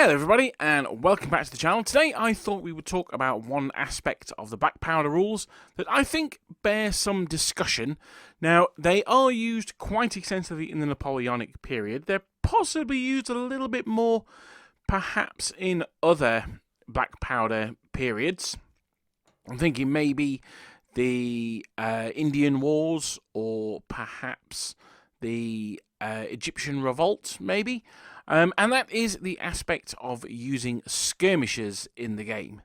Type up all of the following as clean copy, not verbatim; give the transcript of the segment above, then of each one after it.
Hello everybody and welcome back to the channel. Today I thought we would talk about one aspect of the black powder rules that I think bears some discussion. Now, they are used quite extensively in the Napoleonic period. They're possibly used a little bit more perhaps in other black powder periods. I'm thinking maybe the Indian Wars or perhaps the Egyptian Revolt, maybe. And that is the aspect of using skirmishes in the game.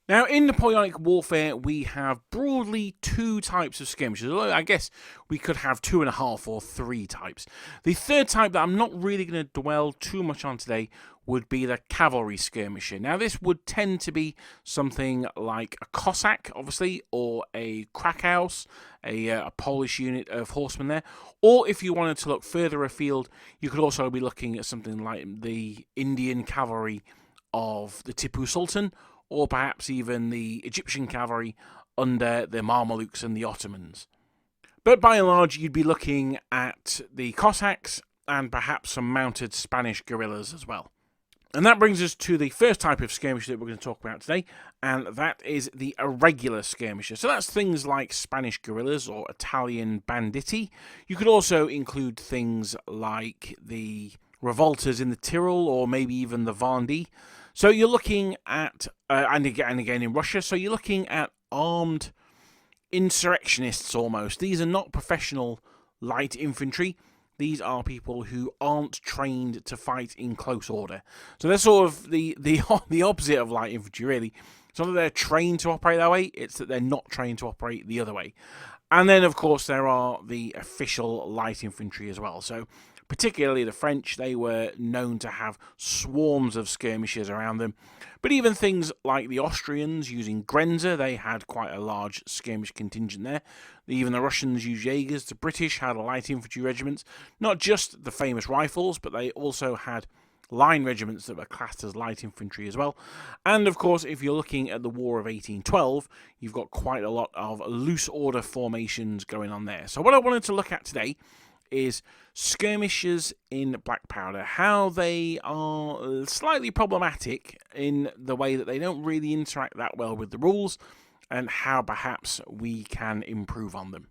Now, in Napoleonic warfare, we have broadly two types of skirmishes. Although I guess we could have 2.5 or 3 types. The third type that I'm not really going to dwell too much on today would be the cavalry skirmisher. Now, this would tend to be something like a Cossack, obviously, or a Krakau's, a Polish unit of horsemen there. Or if you wanted to look further afield, you could also be looking at something like the Indian cavalry of the Tipu Sultan, or perhaps even the Egyptian cavalry under the Mamelukes and the Ottomans. But by and large, you'd be looking at the Cossacks and perhaps some mounted Spanish guerrillas as well. And that brings us to the first type of skirmisher that we're going to talk about today, and that is the irregular skirmisher. So that's things like Spanish guerrillas or Italian banditti. You could also include things like the revolters in the Tyrol or maybe even the Vendée. So you're looking at, and again in Russia, so you're looking at armed insurrectionists almost. These are not professional light infantry. These are people who aren't trained to fight in close order. So they're sort of the opposite of light infantry, really. It's not that they're trained to operate that way, it's that they're not trained to operate the other way. And then, of course, there are the official light infantry as well. So particularly the French, they were known to have swarms of skirmishers around them. But even things like the Austrians using Grenzer, they had quite a large skirmish contingent there. Even the Russians used Jaegers. The British had light infantry regiments, not just the famous rifles, but they also had line regiments that were classed as light infantry as well. And of course, if you're looking at the War of 1812, you've got quite a lot of loose order formations going on there. So what I wanted to look at today is skirmishes in black powder, how they are slightly problematic in the way that they don't really interact that well with the rules, and how perhaps we can improve on them.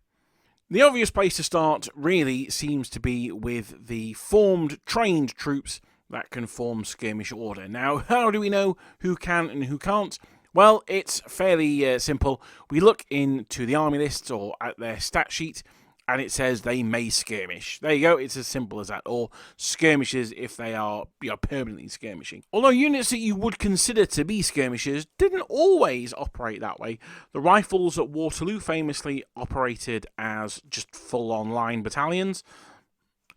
The obvious place to start really seems to be with the formed, trained troops that can form skirmish order. Now, how do we know who can and who can't? Well, it's fairly simple. We look into the army lists or at their stat sheet, and it says they may skirmish. There you go, it's as simple as that. Or skirmishes if they are permanently skirmishing. Although units that you would consider to be skirmishers didn't always operate that way. The rifles at Waterloo famously operated as just full-on line battalions.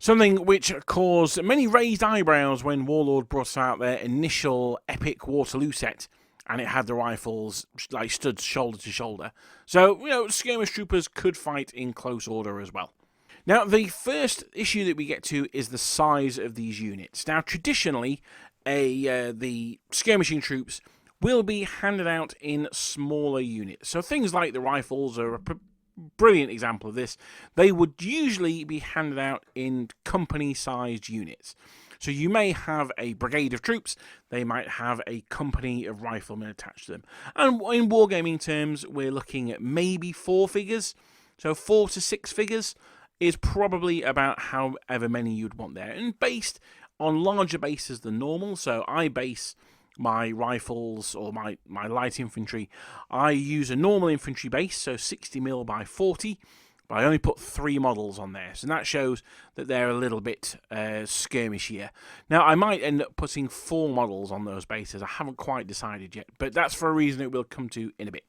Something which caused many raised eyebrows when Warlord brought out their initial epic Waterloo set, and it had the rifles like stood shoulder to shoulder. So, skirmish troopers could fight in close order as well. Now, the first issue that we get to is the size of these units. Now, traditionally, the skirmishing troops will be handed out in smaller units. So things like the rifles are a brilliant example of this. They would usually be handed out in company-sized units. So you may have a brigade of troops, they might have a company of riflemen attached to them. And in wargaming terms, we're looking at maybe 4 figures. So 4 to 6 figures is probably about however many you'd want there. And based on larger bases than normal, so I base my rifles or my light infantry, I use a normal infantry base, so 60mm by 40. But I only put 3 models on there, so that shows that they're a little bit skirmishier. Now, I might end up putting 4 models on those bases. I haven't quite decided yet, but that's for a reason that we'll come to in a bit.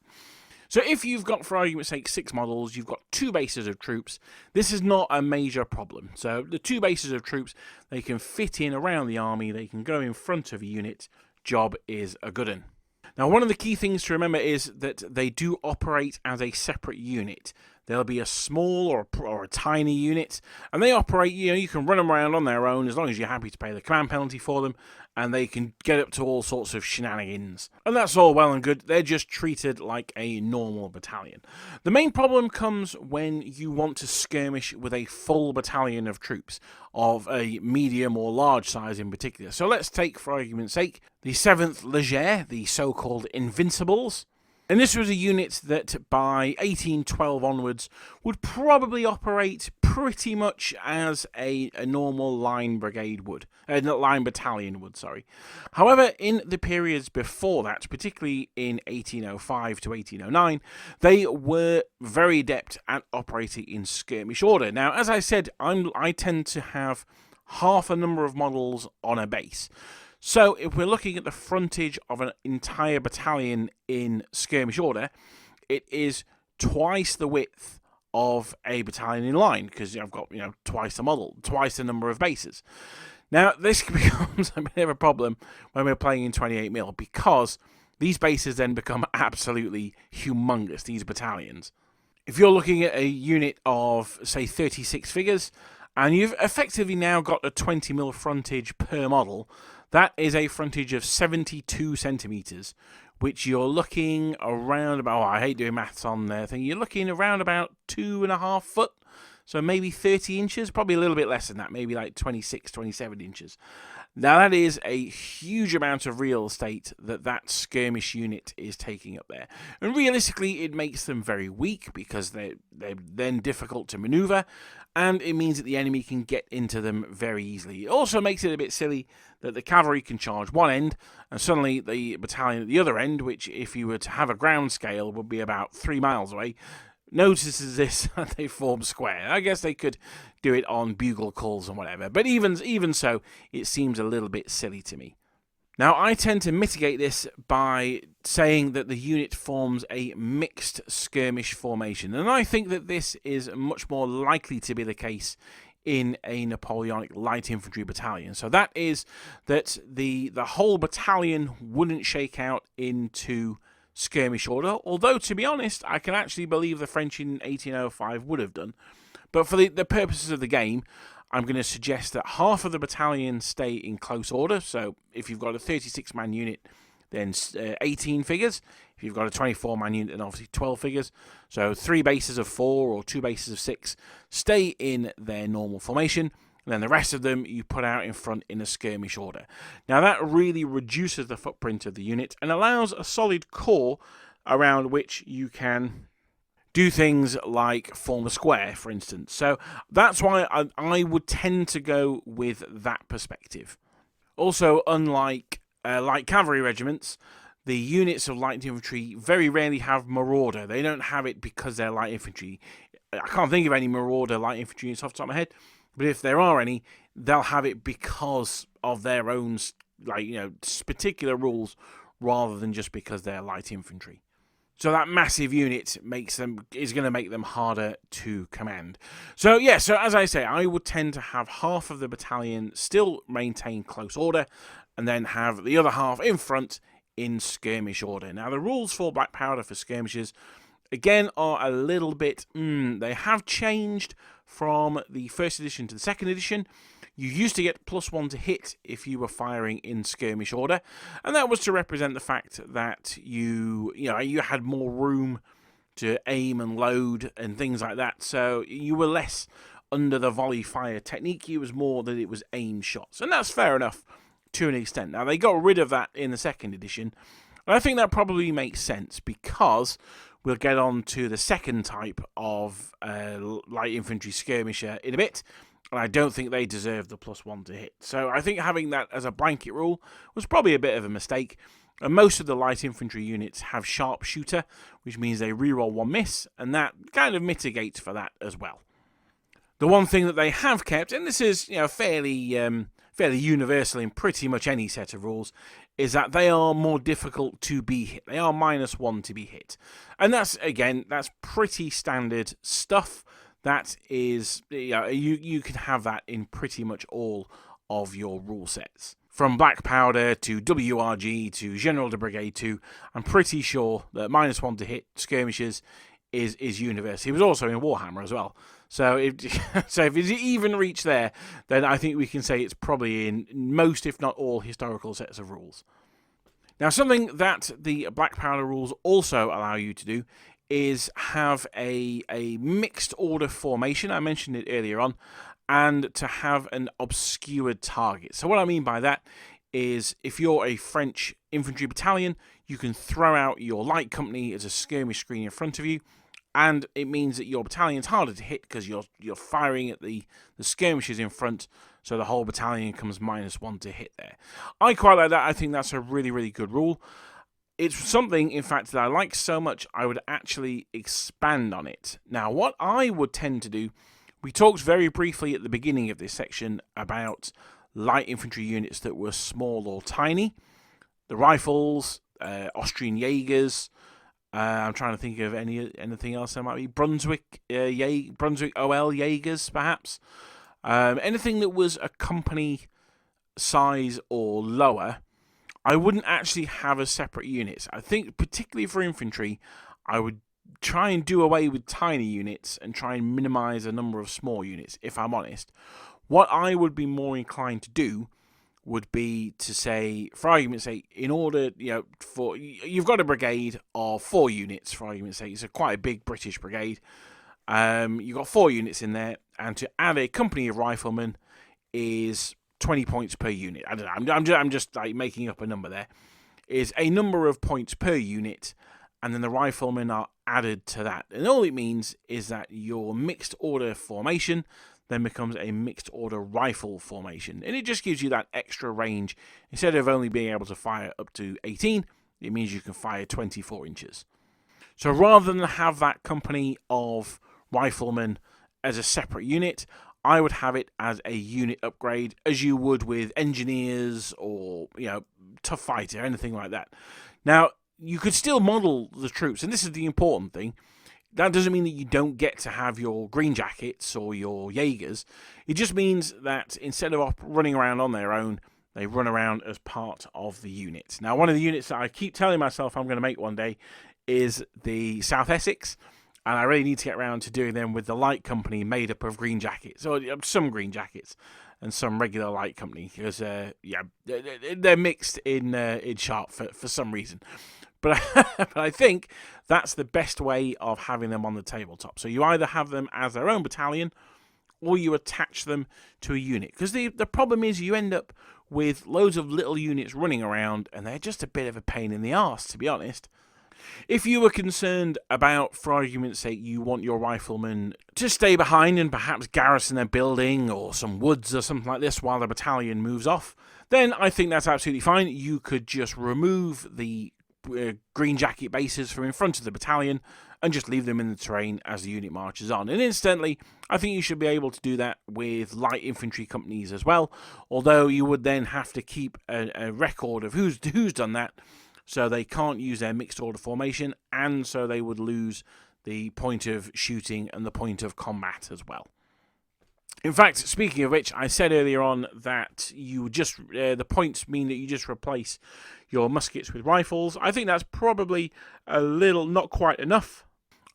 So if you've got, for argument's sake, 6 models, you've got 2 bases of troops, this is not a major problem. So the 2 bases of troops, they can fit in around the army, they can go in front of a unit, job is a good one. Now, one of the key things to remember is that they do operate as a separate unit. there'll be a small or a tiny unit, and they operate, you can run them around on their own as long as you're happy to pay the command penalty for them, and they can get up to all sorts of shenanigans. And that's all well and good, they're just treated like a normal battalion. The main problem comes when you want to skirmish with a full battalion of troops, of a medium or large size in particular. So let's take, for argument's sake, the 7th Leger, the so-called Invincibles. And this was a unit that by 1812 onwards would probably operate pretty much as a normal line brigade would. Line battalion would, sorry. However, in the periods before that, particularly in 1805 to 1809, they were very adept at operating in skirmish order. Now, as I said, I tend to have half a number of models on a base. So if we're looking at the frontage of an entire battalion in skirmish order, it is twice the width of a battalion in line, because I've got twice the model, twice the number of bases. Now this becomes a bit of a problem when we're playing in 28mm, because these bases then become absolutely humongous, these battalions. If you're looking at a unit of, say, 36 figures, and you've effectively now got a 20mm frontage per model, that is a frontage of 72 centimetres, which you're looking around about, I hate doing maths on there, you're looking around about 2.5 foot, so maybe 30 inches, probably a little bit less than that, maybe like 26, 27 inches. Now that is a huge amount of real estate that skirmish unit is taking up there. And realistically, it makes them very weak, because they're then difficult to manoeuvre, and it means that the enemy can get into them very easily. It also makes it a bit silly that the cavalry can charge one end, and suddenly the battalion at the other end, which if you were to have a ground scale would be about 3 miles away, notices this and they form square. I guess they could do it on bugle calls and whatever, but even so, it seems a little bit silly to me. Now, I tend to mitigate this by saying that the unit forms a mixed skirmish formation, and I think that this is much more likely to be the case in a Napoleonic light infantry battalion. So that is that the whole battalion wouldn't shake out into skirmish order, although, to be honest, I can actually believe the French in 1805 would have done. But for the purposes of the game, I'm going to suggest that half of the battalion stay in close order. So if you've got a 36-man unit, then 18 figures. If you've got a 24-man unit, then obviously 12 figures. So 3 bases of 4 or 2 bases of 6 stay in their normal formation. And then the rest of them you put out in front in a skirmish order. Now that really reduces the footprint of the unit and allows a solid core around which you can do things like form a square, for instance. So that's why I would tend to go with that perspective. Also, unlike light cavalry regiments, the units of light infantry very rarely have marauder. They don't have it because they're light infantry. I can't think of any marauder light infantry units off the top of my head, but if there are any, they'll have it because of their own, particular rules, rather than just because they're light infantry. So that massive unit is going to make them harder to command. So yeah, so as I say, I would tend to have half of the battalion still maintain close order, and then have the other half in front in skirmish order. Now the rules for black powder for skirmishes, again, are a little bit, they have changed from the first edition to the second edition. You used to get +1 to hit if you were firing in skirmish order, and that was to represent the fact that you had more room to aim and load and things like that, so you were less under the volley fire technique. It was more that it was aim shots, and that's fair enough to an extent. Now they got rid of that in the second edition, and I think that probably makes sense, because we'll get on to the second type of light infantry skirmisher in a bit, and I don't think they deserve the +1 to hit. So I think having that as a blanket rule was probably a bit of a mistake. And most of the light infantry units have sharpshooter, which means they reroll 1 miss, and that kind of mitigates for that as well. The one thing that they have kept, and this is fairly universal in pretty much any set of rules, is that they are more difficult to be hit. They are -1 to be hit. And that's pretty standard stuff. That is, you can have that in pretty much all of your rule sets. From Black Powder to WRG to General de Brigade 2, I'm pretty sure that -1 to hit skirmishes is universe. He was also in Warhammer as well. So if it's even reached there, then I think we can say it's probably in most, if not all, historical sets of rules. Now, something that the Black Powder rules also allow you to do is have a mixed order formation. I mentioned it earlier on, and to have an obscured target. So what I mean by that is if you're a French infantry battalion, you can throw out your light company as a skirmish screen in front of you, and it means that your battalion's harder to hit because you're firing at the skirmishes in front, so the whole battalion comes -1 to hit there. I quite like that. I think that's a really, really good rule. It's something, in fact, that I like so much, I would actually expand on it. Now, what I would tend to do, we talked very briefly at the beginning of this section about light infantry units that were small or tiny. The rifles, Austrian Jaegers, I'm trying to think of anything else there might be. Brunswick OL Jaegers, perhaps. Anything that was a company size or lower, I wouldn't actually have as separate units. I think, particularly for infantry, I would try and do away with tiny units and try and minimize the number of small units, if I'm honest. What I would be more inclined to do would be to say, for argument's sake, in order, you've got a brigade of 4 units, for argument's sake. It's quite a big British brigade. You've got 4 units in there, and to add a company of riflemen is 20 points per unit. I don't know, I'm just like making up a number there. Is a number of points per unit, and then the riflemen are added to that. And all it means is that your mixed order formation then becomes a mixed order rifle formation. And it just gives you that extra range. Instead of only being able to fire up to 18, it means you can fire 24 inches. So rather than have that company of riflemen as a separate unit, I would have it as a unit upgrade, as you would with engineers or, tough fighter, anything like that. Now, you could still model the troops, and this is the important thing. That doesn't mean that you don't get to have your green jackets or your Jaegers. It just means that instead of running around on their own, they run around as part of the unit. Now, one of the units that I keep telling myself I'm going to make one day is the South Essex, and I really need to get around to doing them with the light company made up of green jackets, or some green jackets and some regular light company, because they're mixed in sharp for some reason. But I think that's the best way of having them on the tabletop. So you either have them as their own battalion, or you attach them to a unit. Because the problem is you end up with loads of little units running around, and they're just a bit of a pain in the arse, to be honest. If you were concerned about, for argument's sake, you want your riflemen to stay behind and perhaps garrison a building or some woods or something like this while the battalion moves off, then I think that's absolutely fine. You could just remove the green jacket bases from in front of the battalion and just leave them in the terrain as the unit marches on. And incidentally, I think you should be able to do that with light infantry companies as well, although you would then have to keep a record of who's done that, so they can't use their mixed order formation, and so they would lose the point of shooting and the point of combat as well. In fact, speaking of which, I said earlier on that you just the points mean that you just replace your muskets with rifles. I think that's probably a little not quite enough.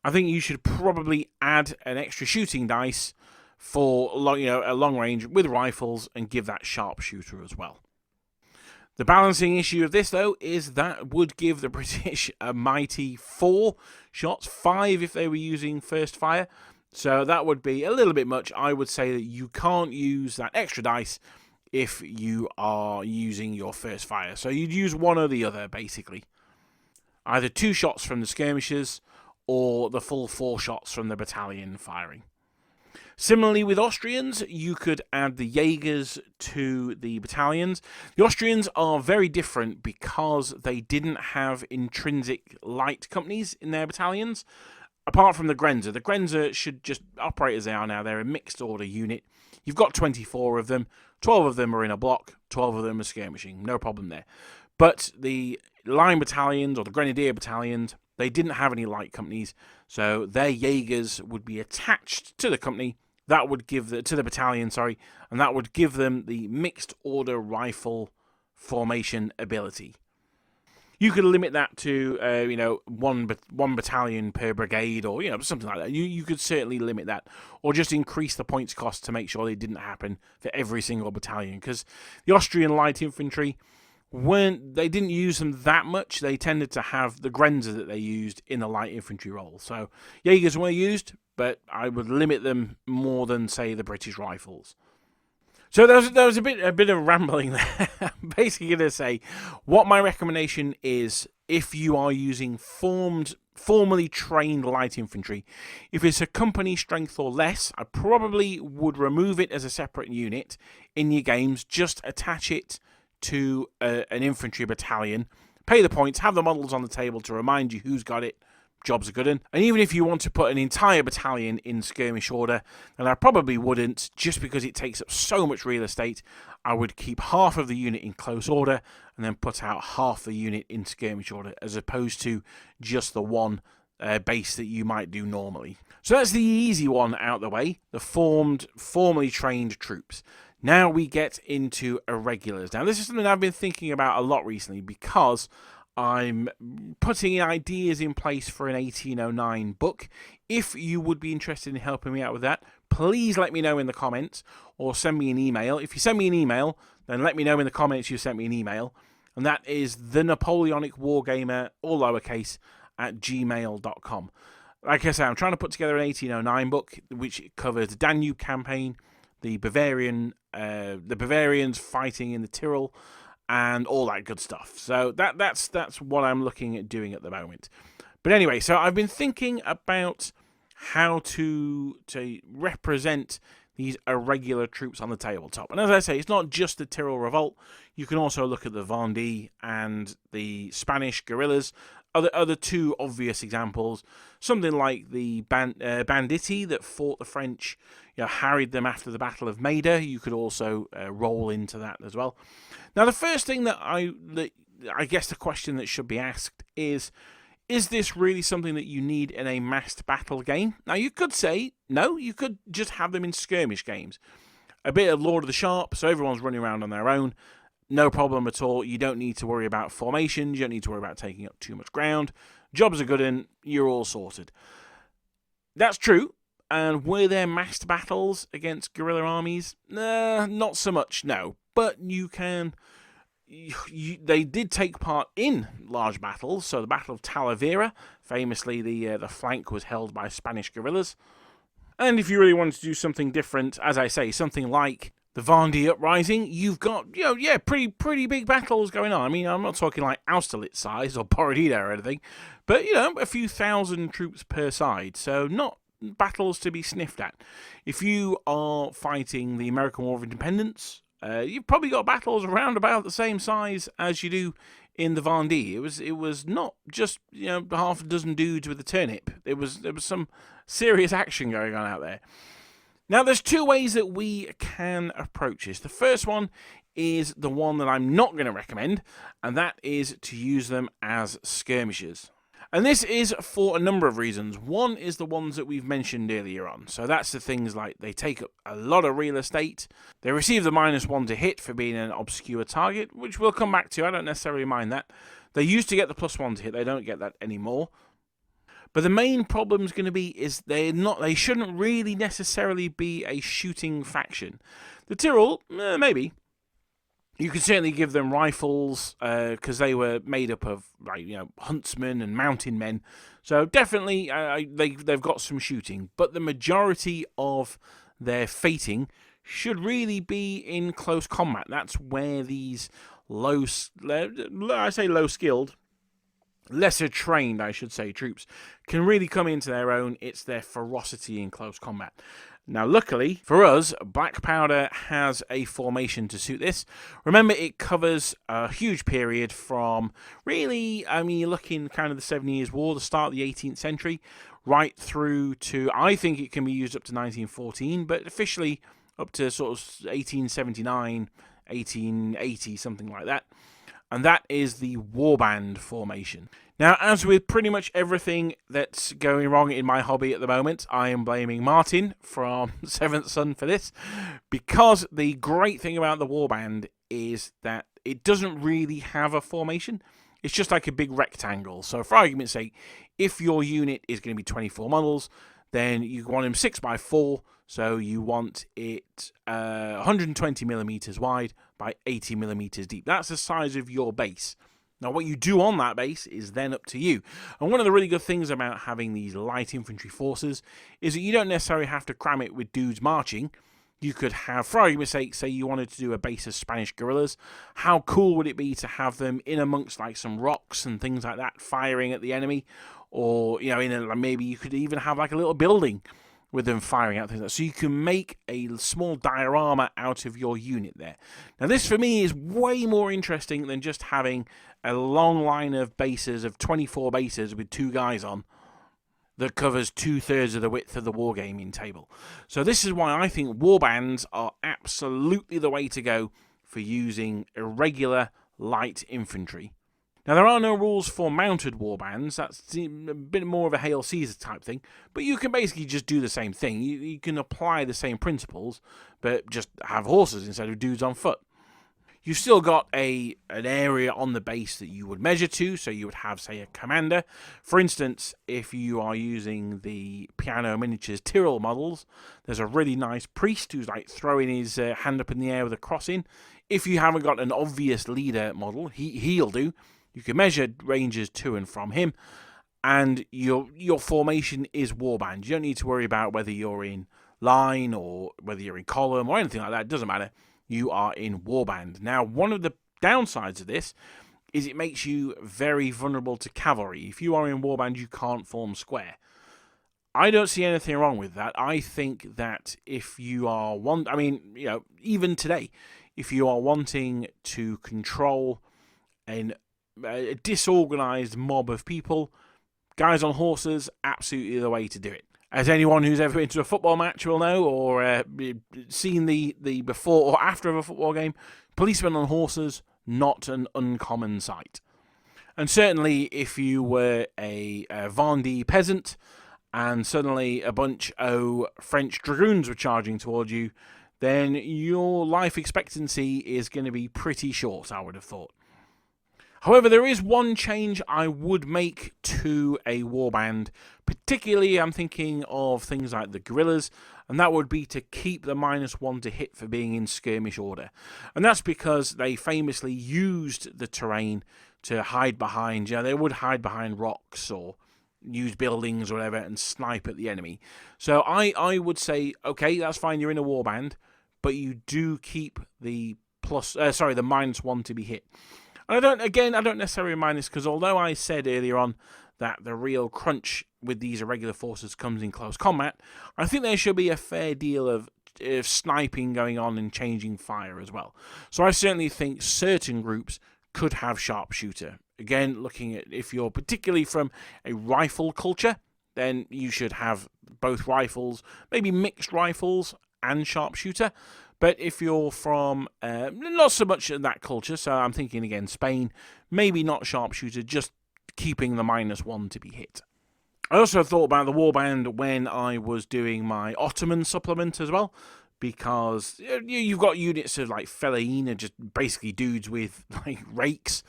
I think you should probably add an extra shooting dice for a long range with rifles and give that sharpshooter as well. The balancing issue of this, though, is that would give the British a mighty 4 shots, 5 if they were using first fire. So that would be a little bit much. I would say that you can't use that extra dice if you are using your first fire. So you'd use one or the other, basically. Either 2 shots from the skirmishers or the full 4 shots from the battalion firing. Similarly with Austrians, you could add the Jaegers to the battalions. The Austrians are very different because they didn't have intrinsic light companies in their battalions. Apart from the Grenzer should just operate as they are now. They're a mixed order unit. You've got 24 of them. 12 of them are in a block. 12 of them are skirmishing. No problem there. But the line battalions or the grenadier battalions, they didn't have any light companies. So their Jaegers would be attached to the company. That would give to the battalion, and that would give them the mixed order rifle formation ability. You could limit that to, one battalion per brigade, or something like that. You could certainly limit that, or just increase the points cost to make sure they didn't happen for every single battalion. Because the Austrian light infantry they didn't use them that much. They tended to have the Grenzer that they used in the light infantry role. So Jaegers were used, but I would limit them more than, say, the British Rifles. So there was a bit of rambling there. I'm basically going to say what my recommendation is if you are using formally trained light infantry. If it's a company strength or less, I probably would remove it as a separate unit in your games. Just attach it to an infantry battalion, pay the points, have the models on the table to remind you who's got it. Job's a good one. And even if you want to put an entire battalion in skirmish order, and I probably wouldn't, just because it takes up so much real estate, I would keep half of the unit in close order and then put out half the unit in skirmish order, as opposed to just the one base that you might do normally. So that's the easy one out the way, the formally trained troops. Now we get into irregulars. Now this is something I've been thinking about a lot recently, because I'm putting ideas in place for an 1809 book. If you would be interested in helping me out with that, please let me know in the comments, or send me an email. If you send me an email, then let me know in the comments you sent me an email. And that is the Napoleonic Wargamer, all lowercase, at gmail.com. Like I say, I'm trying to put together an 1809 book, which covers the Danube campaign, the Bavarians fighting in the Tyrol, and all that good stuff. So that's what I'm looking at doing at the moment. But anyway, so I've been thinking about how to represent these irregular troops on the tabletop. And as I say, it's not just the Tyrol Revolt. You can also look at the Vendée and the Spanish guerrillas. Other two obvious examples, something like the banditti that fought the French, harried them after the Battle of Maida. You could also roll into that as well. Now, the first thing that I guess the question that should be asked is this really something that you need in a massed battle game? Now, you could say no. You could just have them in skirmish games. A bit of Lord of the Sharp, so everyone's running around on their own. No problem at all. You don't need to worry about formations. You don't need to worry about taking up too much ground. Jobs are good and you're all sorted. That's true. And were there massed battles against guerrilla armies? Not so much, no. But you can... they did take part in large battles. So the Battle of Talavera, famously the flank was held by Spanish guerrillas. And if you really wanted to do something different, as I say, something like the Vendée Uprising, you've got, pretty big battles going on. I mean, I'm not talking like Austerlitz size or Borodina or anything, but, a few thousand troops per side. So not battles to be sniffed at. If you are fighting the American War of Independence, you've probably got battles around about the same size as you do in the Vendée. It was not just, half a dozen dudes with a turnip. There was some serious action going on out there. Now, there's two ways that we can approach this. The first one is the one that I'm not going to recommend, and that is to use them as skirmishers. And this is for a number of reasons. One is the ones that we've mentioned earlier on. So that's the things like they take up a lot of real estate. They receive the -1 to hit for being an obscure target, which we'll come back to. I don't necessarily mind that. They used to get the +1 to hit. They don't get that anymore. But the main problem is going to be is they shouldn't really necessarily be a shooting faction. The Tyrol, maybe. You could certainly give them rifles because they were made up of huntsmen and mountain men. So definitely they've got some shooting. But the majority of their fighting should really be in close combat. That's where these low-skilled, lesser trained, I should say, troops can really come into their own. It's their ferocity in close combat. Now, luckily for us, Black Powder has a formation to suit this. Remember, it covers a huge period from really, you're looking kind of the 7 Years' War, the start of the 18th century, right through to, I think it can be used up to 1914, but officially up to sort of 1879, 1880, something like that. And that is the warband formation. Now, as with pretty much everything that's going wrong in my hobby at the moment, I am blaming Martin from Seventh Son for this, because the great thing about the warband is that it doesn't really have a formation. It's just like a big rectangle. So for argument's sake, if your unit is going to be 24 models, then you want them 6x4. So you want it 120 millimeters wide by 80 millimeters deep. That's the size of your base. Now, what you do on that base is then up to you. And one of the really good things about having these light infantry forces is that you don't necessarily have to cram it with dudes marching. You could have, for argument's sake, say you wanted to do a base of Spanish guerrillas. How cool would it be to have them in amongst like some rocks and things like that, firing at the enemy? Or, you know, maybe you could even have like a little building with them firing out things like that. So you can make a small diorama out of your unit there. Now, this for me is way more interesting than just having a long line of bases, of 24 bases with 2 guys on, that covers 2/3 of the width of the Wargaming table. So this is why I think warbands are absolutely the way to go for using irregular light infantry. Now, there are no rules for mounted warbands. That's a bit more of a Hail Caesar type thing, but you can basically just do the same thing. You can apply the same principles, but just have horses instead of dudes on foot. You've still got an area on the base that you would measure to, so you would have, say, a commander. For instance, if you are using the Piano Miniatures Tyrrell models, there's a really nice priest who's like throwing his hand up in the air with a cross in. If you haven't got an obvious leader model, he'll do. You can measure ranges to and from him, and your formation is warband. You don't need to worry about whether you're in line or whether you're in column or anything like that. It doesn't matter. You are in warband. Now, one of the downsides of this is it makes you very vulnerable to cavalry. If you are in warband, you can't form square. I don't see anything wrong with that. I think that if you are even today, if you are wanting to control a disorganized mob of people, guys on horses, absolutely the way to do it. As anyone who's ever been to a football match will know, or seen the before or after of a football game, policemen on horses, not an uncommon sight. And certainly if you were a Vendée peasant and suddenly a bunch of French dragoons were charging towards you, then your life expectancy is going to be pretty short, I would have thought. However, there is one change I would make to a warband. Particularly, I'm thinking of things like the guerrillas, and that would be to keep the -1 to hit for being in skirmish order. And that's because they famously used the terrain to hide behind. They would hide behind rocks or use buildings or whatever and snipe at the enemy. So I would say, okay, that's fine, you're in a warband, but you do keep the -1 to be hit. And I don't necessarily mind this, because although I said earlier on that the real crunch with these irregular forces comes in close combat, I think there should be a fair deal of sniping going on and changing fire as well. So I certainly think certain groups could have sharpshooter. Again, looking at if you're particularly from a rifle culture, then you should have both rifles, maybe mixed rifles and sharpshooter. But if you're from not so much in that culture, so I'm thinking again Spain, maybe not sharpshooter, just keeping the -1 to be hit. I also thought about the warband when I was doing my Ottoman supplement as well, because you've got units of like fellahin, are just basically dudes with like rakes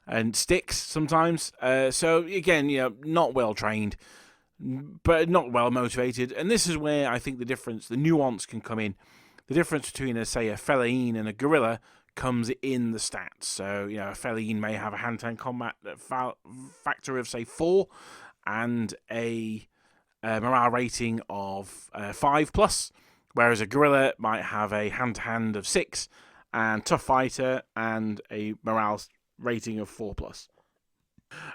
and sticks sometimes. So again, not well trained, but not well motivated. And this is where I think the nuance can come in. The difference between, say, a fellahin and a guerrilla comes in the stats. So, a fellahin may have a hand-to-hand combat factor of, say, 4 and a morale rating of 5+, whereas a guerrilla might have a hand-to-hand of 6 and tough fighter and a morale rating of 4+.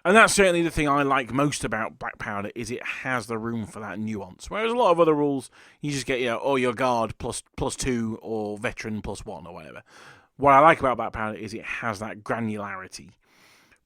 And that's certainly the thing I like most about Black Powder, is it has the room for that nuance. Whereas a lot of other rules, you just get, your guard +2 or veteran +1 or whatever. What I like about Black Powder is it has that granularity.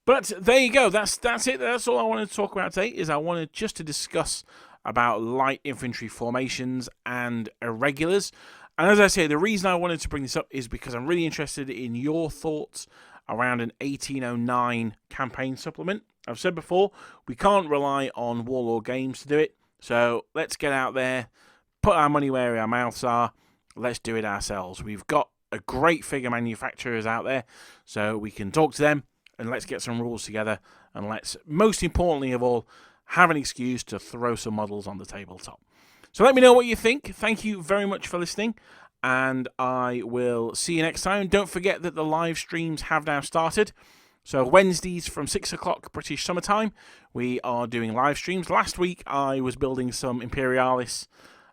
But there you go. That's it. That's all I wanted to talk about today, is I wanted just to discuss about light infantry formations and irregulars. And as I say, the reason I wanted to bring this up is because I'm really interested in your thoughts around an 1809 campaign supplement. I've said before, we can't rely on Warlord Games to do it, so let's get out there, put our money where our mouths are, let's do it ourselves. We've got a great figure manufacturers out there, so we can talk to them and let's get some rules together, and let's, most importantly of all, have an excuse to throw some models on the tabletop. So let me know what you think. Thank you very much for listening, and I will see you next time. Don't forget that the live streams have now started. So Wednesdays from 6 o'clock British summertime, we are doing live streams. Last week I was building some Imperialis,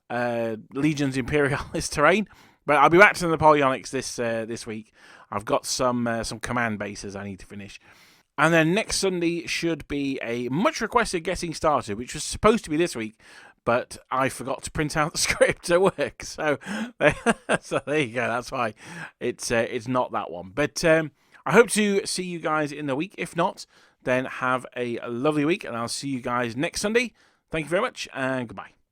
Legions Imperialis terrain, but I'll be back to the Napoleonics this week. I've got some command bases I need to finish. And then next Sunday should be a much requested Getting Started, which was supposed to be this week, but I forgot to print out the script at work. So, so there you go. That's why it's not that one. But I hope to see you guys in the week. If not, then have a lovely week, and I'll see you guys next Sunday. Thank you very much, and goodbye.